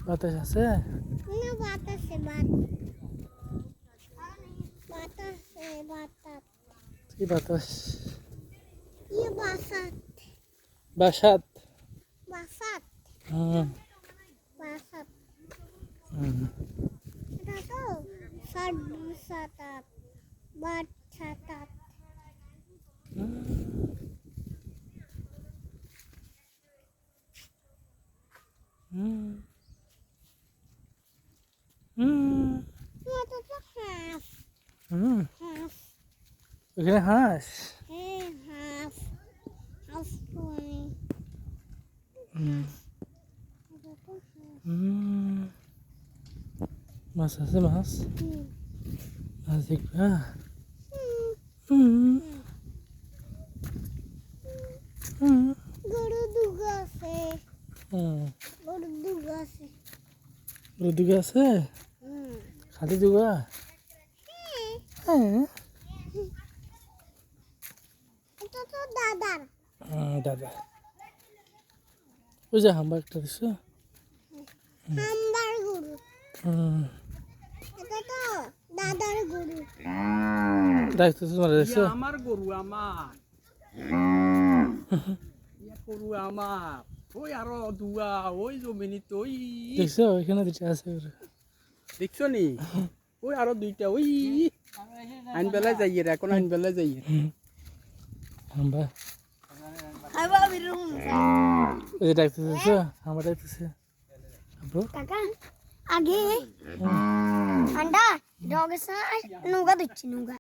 বাতাস আছে? কি বাতাস? বাসাত। হুম হুম হুম হুম হুম। ওখানে হাঁস? হুম হুম। মাছ আছে মাছ? মাছ দেখবা? হুম হুম হুম। গরু দুগা আছে? খালি দুগা? হ্যাঁ। দাদা ওই যে হাম্বা একটা দিছো? হুম। ডাকতেছো তোমার দেখছো? আমার গরু আমার গরু আমার ওই আরো দুয়া ওই জমিনিত ওই দেখছো ওইখানে দুটো আছে ওরা। দেখছো নি ওই আরো দুইটা ওই আইন বেলায় যাই রে এখন আইন বেলায় যাই হাম্বা ওই যে ডাকতেছো দেখছো? হাম্বা ডাকতেছে আব্বু। আগে আন্ডা ডগের নুগা দিচ্ছি নুগা